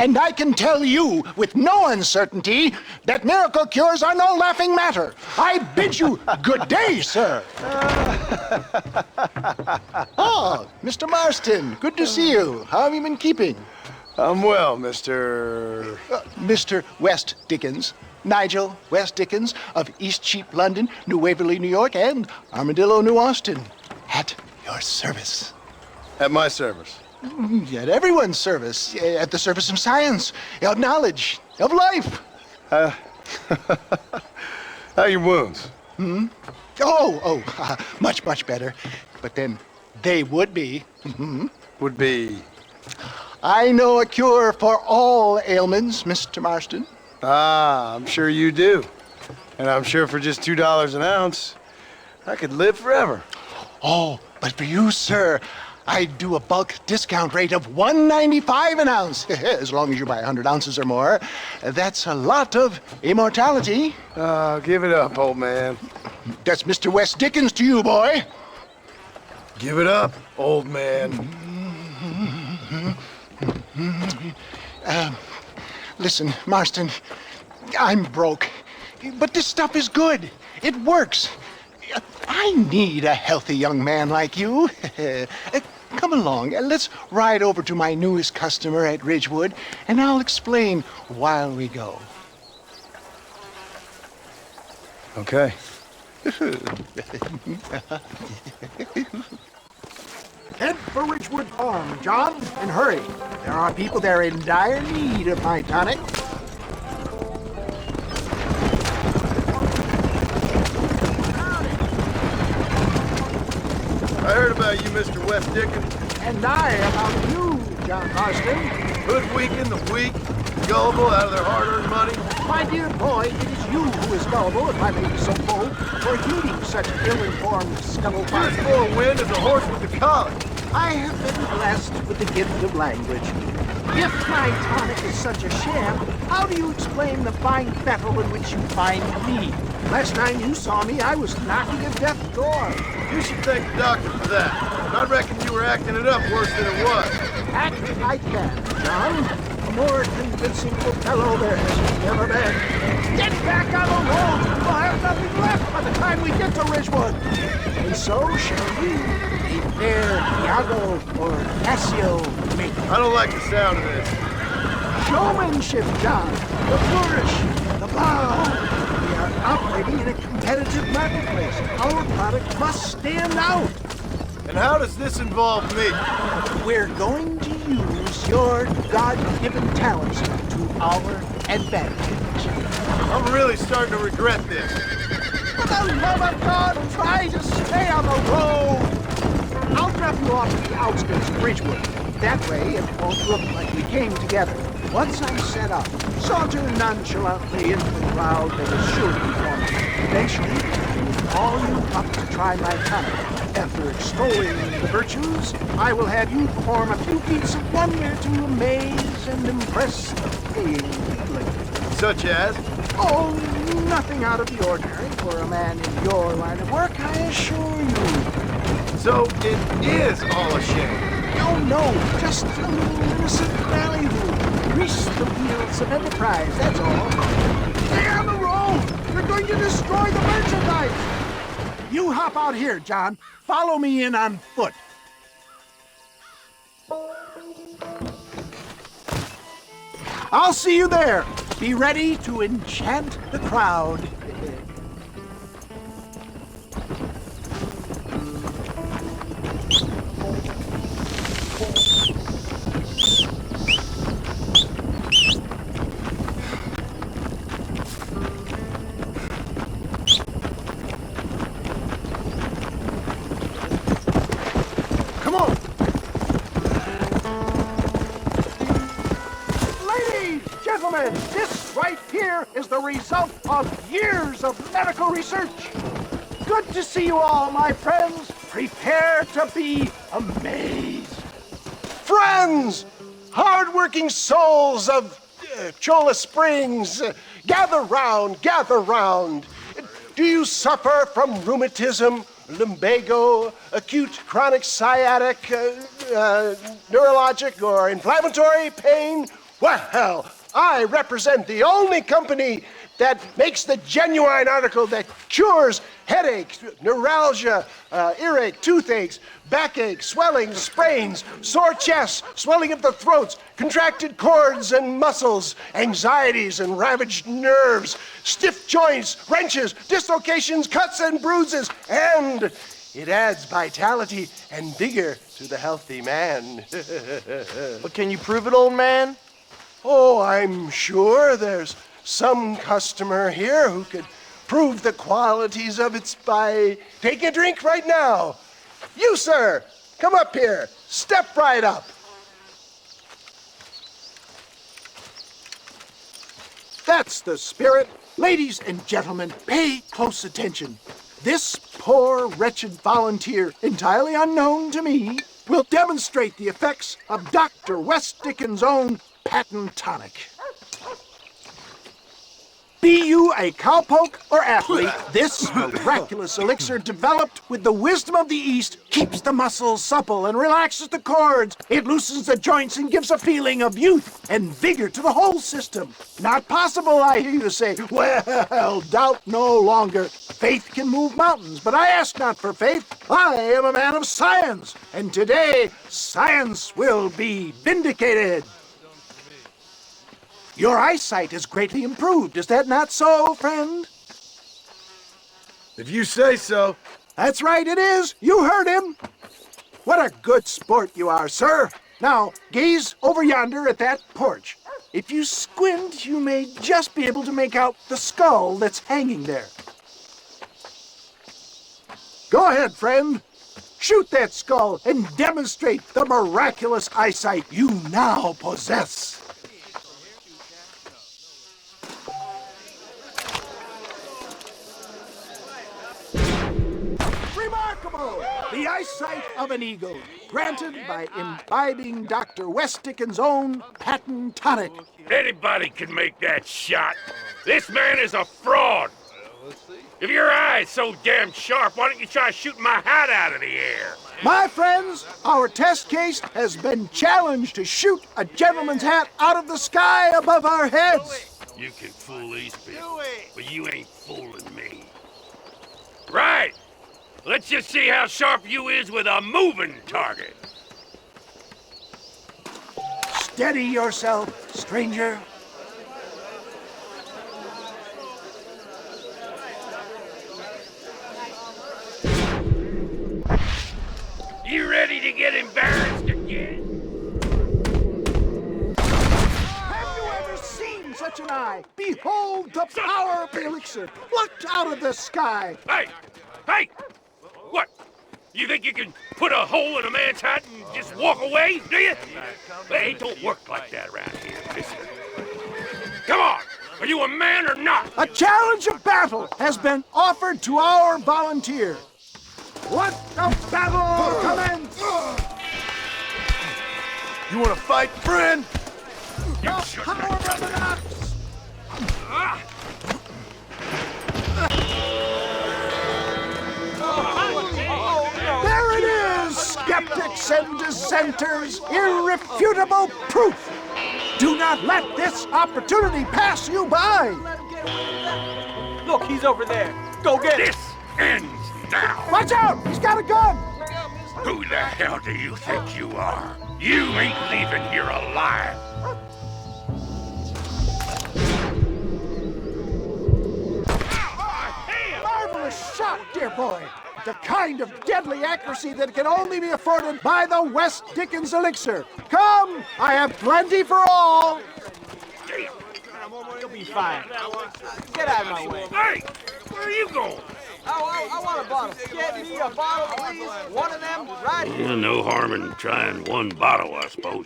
And I can tell you with no uncertainty that miracle cures are no laughing matter. I bid you good day, sir. Oh, Mr. Marston, good to see you. How have you been keeping? I'm well, Mr. Mr. West Dickens. Nigel West Dickens of Eastcheap, London, New Waverly, New York, and Armadillo, New Austin. At your service. At my service. At everyone's service. At the service of science, of knowledge, of life. How are your wounds? Much, much better. But then they would be. Would be... I know a cure for all ailments, Mr. Marston. Ah, I'm sure you do. And I'm sure for just $2 an ounce, I could live forever. Oh, but for you, sir, I'd do a bulk discount rate of $1.95 an ounce, as long as you buy 100 ounces or more. That's a lot of immortality. Give it up, old man. That's Mr. West Dickens to you, boy. Give it up, old man. Listen, Marston, I'm broke, but this stuff is good. It works. I need a healthy young man like you. Come along, let's ride over to my newest customer at Ridgewood, and I'll explain while we go. Okay. Head for Ridgewood Farm, John, and hurry. There are people there in dire need of my tonic. I heard about you, Mr. West Dickens. And I about you, John Marston. Hoodwinking the weak, gullible out of their hard-earned money. My dear boy, it is you who is gullible, if I may be so bold, for heeding such ill-informed scuttlebutt. You're as full of wind as a horse with the collar. I have been blessed with the gift of language. If my tonic is such a sham, how do you explain the fine fettle in which you find me? Last time you saw me, I was knocking at death's door. You should thank the doctor for that. I reckon you were acting it up worse than it was. Act I can, John. A more convincing fellow there has never been. Get back on the road! We'll have nothing left by the time we get to Ridgewood. And so shall you, a fair Iago or Cassio make. I don't like the sound of this. Showmanship, John. The flourish, the bow. We are operating in a competitive marketplace. Our product must stand out. And how does this involve me? We're going to use your God-given talents to our advantage. I'm really starting to regret this. For the love of God, try to stay on the road. I'll drop you off at the outskirts of Ridgewood. That way, it won't look like we came together. Once I'm set up, saunter nonchalantly into the crowd that is sure to be forming. Eventually, I will call you up to try my tonic. After extolling the virtues, I will have you perform a few feats of wonder to amaze and impress the paying public. Such as? Oh, nothing out of the ordinary for a man in your line of work, I assure you. So it is all a shame. No, just a little innocent ballyhoo. Grease the wheels of enterprise, that's all. Stay on the road! You're going to destroy the merchandise! You hop out here, John. Follow me in on foot. I'll see you there. Be ready to enchant the crowd. Come on. Ladies, gentlemen, this right here is the result of years of medical research. Good to see you all, my friends. Prepare to be amazed. Friends, hard-working souls of Cholla Springs, gather round, gather round. Do you suffer from rheumatism, lumbago, acute chronic sciatic, neurologic or inflammatory pain? Well, I represent the only company that makes the genuine article that cures headaches, neuralgia, earache, toothaches, backache, swelling, sprains, sore chests, swelling of the throats, contracted cords and muscles, anxieties and ravaged nerves, stiff joints, wrenches, dislocations, cuts and bruises, and it adds vitality and vigor to the healthy man. But can you prove it, old man? Oh, I'm sure there's some customer here who could prove the qualities of it by taking a drink right now. You, sir, come up here. Step right up. That's the spirit. Ladies and gentlemen, pay close attention. This poor, wretched volunteer, entirely unknown to me, will demonstrate the effects of Dr. West Dickens' own patent tonic. Be you a cowpoke or athlete, this miraculous elixir developed with the wisdom of the East keeps the muscles supple and relaxes the cords. It loosens the joints and gives a feeling of youth and vigor to the whole system. Not possible, I hear you say. Well, doubt no longer. Faith can move mountains, but I ask not for faith. I am a man of science, and today science will be vindicated. Your eyesight is greatly improved. Is that not so, friend? If you say so. That's right, it is. You heard him. What a good sport you are, sir. Now, gaze over yonder at that porch. If you squint, you may just be able to make out the skull that's hanging there. Go ahead, friend. Shoot that skull and demonstrate the miraculous eyesight you now possess. Remarkable! The eyesight of an eagle, granted by imbibing Dr. West Dickens' own patent tonic. Anybody can make that shot. This man is a fraud. If your eye's so damn sharp, why don't you try shooting my hat out of the air? My friends, our test case has been challenged to shoot a gentleman's hat out of the sky above our heads. You can fool these people, but you ain't fooling me. Right! Let's just see how sharp you is with a moving target. Steady yourself, stranger. You ready to get embarrassed again? Have you ever seen such an eye? Behold the power of the elixir plucked out of the sky. Hey! Hey! What? You think you can put a hole in a man's hat and just walk away, do you? Hey, it don't work like that around here, mister. Come on! Are you a man or not? A challenge of battle has been offered to our volunteer. Let the battle commence! You want to fight, friend? You The shouldn't power have of an ox! There it is, skeptics and dissenters, irrefutable proof. Do not let this opportunity pass you by. Look, he's over there. Go get him. This ends now. Watch out, he's got a gun. Who the hell do you think you are? You ain't leaving here alive. Marvelous shot, dear boy. The kind of deadly accuracy that can only be afforded by the West Dickens elixir. Come, I have plenty for all. You'll be fine. Get out of my way. Hey, where are you going? I want a bottle. Get me a bottle, please. One of them, right here. No harm in trying one bottle, I suppose.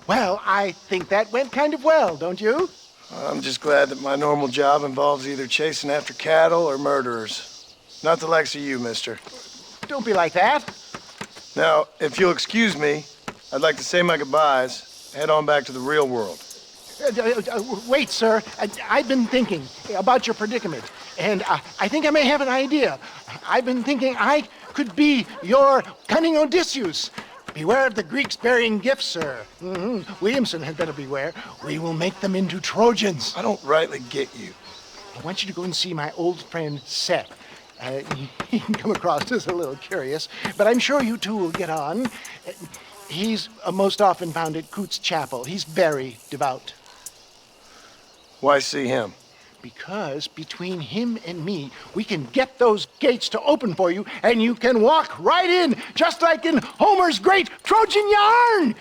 Well, I think that went kind of well, don't you? I'm just glad that my normal job involves either chasing after cattle or murderers. Not the likes of you, mister. Don't be like that. Now, if you'll excuse me, I'd like to say my goodbyes, head on back to the real world. Wait, sir. I've been thinking about your predicament, and I think I may have an idea. I've been thinking I could be your cunning Odysseus. Beware of the Greeks bearing gifts, sir. Williamson had better beware. We will make them into Trojans. I don't rightly get you. I want you to go and see my old friend Seth. He can come across as a little curious, but I'm sure you two will get on. He's most often found at Coots Chapel. He's very devout. Why see him? Because between him and me, we can get those gates to open for you, and you can walk right in, just like in Homer's great Trojan yarn!